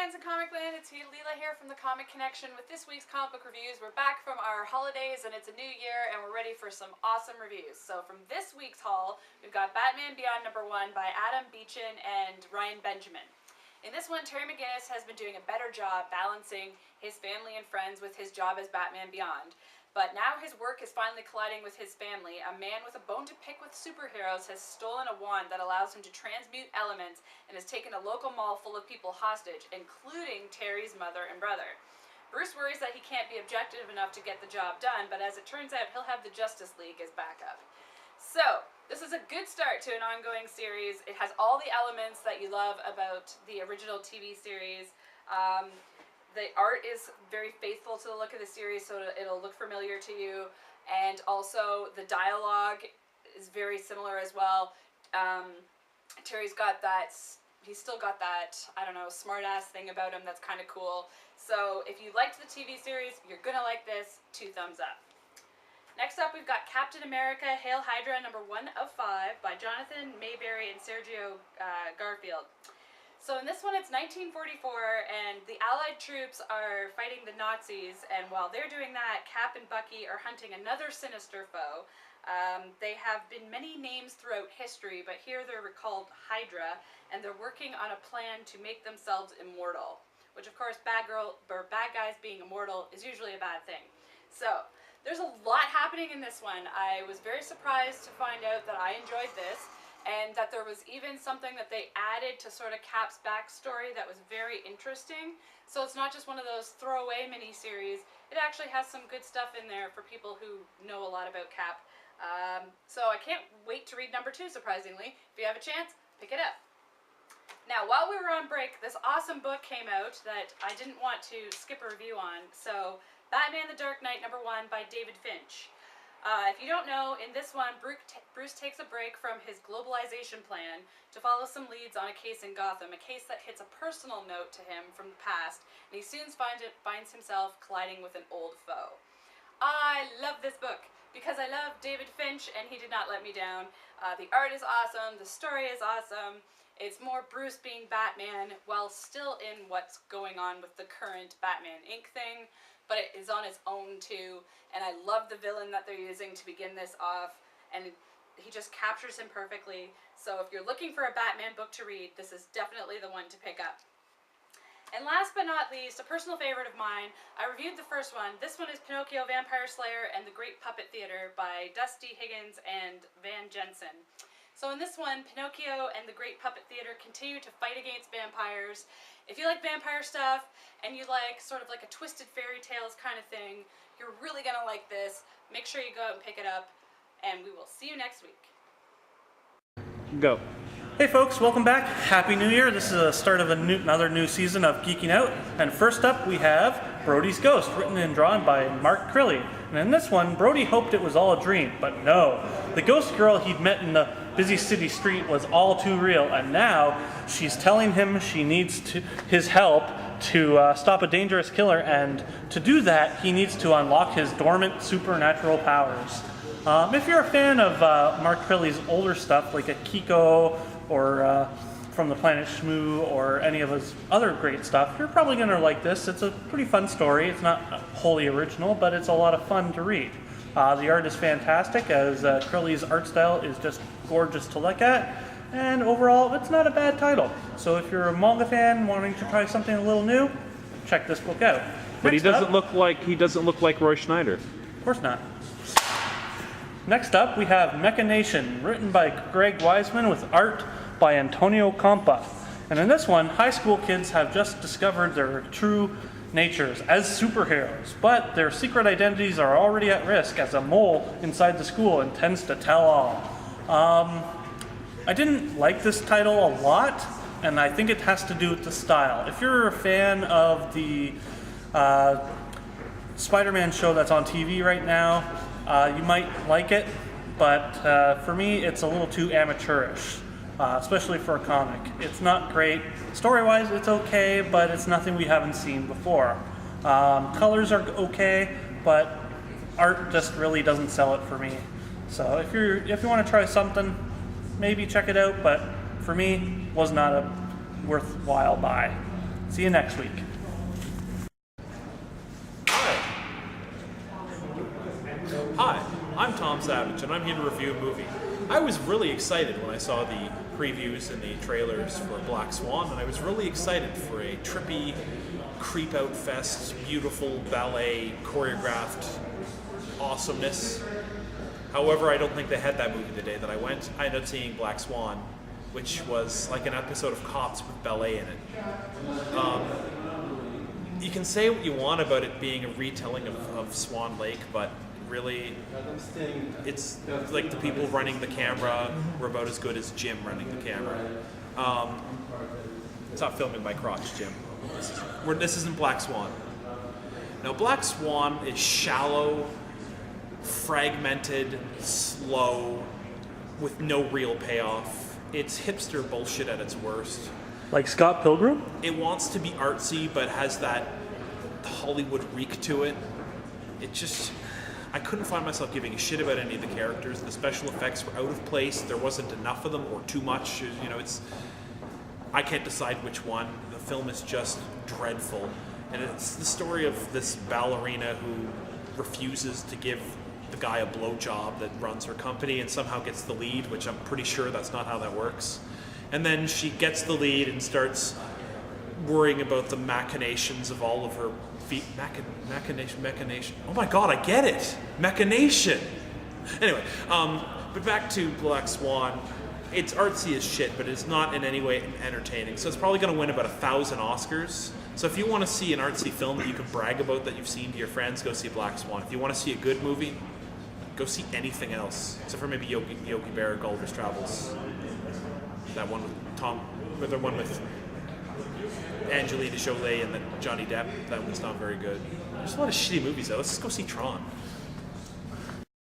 fans in Comic Land, it's Jim Leila here from the Comic Connection with this week's comic book reviews. We're back from our holidays and it's a new year and we're ready for some awesome reviews. So from this week's haul, we've got Batman Beyond #1 by Adam Beechin and Ryan Benjamin. In this one, Terry McGinnis has been doing a better job balancing his family and friends with his job as Batman Beyond. But now his work is finally colliding with his family. A man with a bone to pick with superheroes has stolen a wand that allows him to transmute elements and has taken a local mall full of people hostage, including Terry's mother and brother. Bruce worries that he can't be objective enough to get the job done, but as it turns out, he'll have the Justice League as backup. So, this is a good start to an ongoing series. It has all the elements that you love about the original TV series. The art is very faithful to the look of the series, so it'll look familiar to you. And also, the dialogue is very similar as well. Terry's got that, he's still got that, I don't know, smart-ass thing about him that's kind of cool. So, if you liked the TV series, you're gonna like this. 2 thumbs up. Next up, we've got Captain America Hail Hydra #1 of 5 by Jonathan Mayberry and Sergio Garfield. So in this one, it's 1944, and the Allied troops are fighting the Nazis, and while they're doing that, Cap and Bucky are hunting another sinister foe. They have been many names throughout history, but here they're called Hydra, and they're working on a plan to make themselves immortal, which of course, bad guys being immortal is usually a bad thing. So, there's a lot happening in this one. I was very surprised to find out that I enjoyed this, and that there was even something that they added to sort of Cap's backstory that was very interesting. So it's not just one of those throwaway miniseries. It actually has some good stuff in there for people who know a lot about Cap. So I can't wait to read #2, surprisingly. If you have a chance, pick it up. Now, while we were on break, this awesome book came out that I didn't want to skip a review on. So, Batman the Dark Knight #1 by David Finch. If you don't know, in this one, Bruce takes a break from his globalization plan to follow some leads on a case in Gotham, a case that hits a personal note to him from the past, and he soon finds himself colliding with an old foe. I love this book because I love David Finch, and he did not let me down. The art is awesome, the story is awesome. It's more Bruce being Batman while still in what's going on with the current Batman Inc. thing. But it is on its own too, and I love the villain that they're using to begin this off, and he just captures him perfectly. So if you're looking for a Batman book to read, this is definitely the one to pick up. And last but not least, a personal favorite of mine, I reviewed the first one. This one is Pinocchio, Vampire Slayer, and the Great Puppet Theater by Dusty Higgins and Van Jensen. So in this one, Pinocchio and the Great Puppet Theater continue to fight against vampires. If you like vampire stuff, and you like sort of like a twisted fairy tales kind of thing, you're really gonna like this. Make sure you go out and pick it up, and we will see you next week. Go. Hey folks, welcome back. Happy New Year. This is the start of another new season of Geeking Out. And first up we have Brody's Ghost, written and drawn by Mark Crilly. And in this one, Brody hoped it was all a dream, but no. The ghost girl he'd met in the busy city street was all too real, and now she's telling him she needs his help to stop a dangerous killer, and to do that, he needs to unlock his dormant supernatural powers. If you're a fan of Mark Crilly's older stuff, like a Kiko or From the Planet Shmoo or any of his other great stuff, you're probably going to like this. It's a pretty fun story. It's not wholly original, but it's a lot of fun to read. The art is fantastic, as Crilly's art style is just gorgeous to look at, and overall, it's not a bad title. So if you're a manga fan wanting to try something a little new, check this book out. But he doesn't look like Roy Schneider. Of course not. Next up, we have Mecha-Nation, written by Greg Weisman with art by Antonio Campa. And in this one, high school kids have just discovered their true natures as superheroes, but their secret identities are already at risk as a mole inside the school intends to tell all. I didn't like this title a lot, and I think it has to do with the style. If you're a fan of the Spider-Man show that's on TV right now, you might like it, but for me it's a little too amateurish, especially for a comic. It's not great. Story-wise, it's okay, but it's nothing we haven't seen before. Colors are okay, but art just really doesn't sell it for me. So if you want to try something, maybe check it out, but for me, was not a worthwhile buy. See you next week. Hi, I'm Tom Savage, and I'm here to review a movie. I was really excited when I saw the previews and the trailers for Black Swan, and I was really excited for a trippy, creep-out fest, beautiful ballet, choreographed awesomeness. However, I don't think they had that movie the day that I went. I ended up seeing Black Swan, which was like an episode of Cops with ballet in it. You can say what you want about it being a retelling of Swan Lake, but really, it's like the people running the camera were about as good as Jim running the camera. Stop filming my crotch, Jim. This isn't Black Swan. Now, Black Swan is shallow, fragmented, slow, with no real payoff. It's hipster bullshit at its worst. Like Scott Pilgrim? It wants to be artsy, but has that Hollywood reek to it. It just... I couldn't find myself giving a shit about any of the characters. The special effects were out of place. There wasn't enough of them or too much. You know, I can't decide which one. The film is just dreadful. And it's the story of this ballerina who refuses to give the guy a blowjob that runs her company and somehow gets the lead, which I'm pretty sure that's not how that works. And then she gets the lead and starts worrying about the machinations of all of her feet. Mecha-Nation. Oh my god, I get it! Mecha-Nation! Anyway, but back to Black Swan. It's artsy as shit, but it's not in any way entertaining. So it's probably going to win about 1,000 Oscars. So if you want to see an artsy film that you can brag about that you've seen to your friends, go see Black Swan. If you want to see a good movie, go see anything else. Except for maybe Yogi Bear, Gulliver's Travels. That one with the one with Angelina Jolie and then Johnny Depp. That one's not very good. There's a lot of shitty movies though. Let's just go see Tron.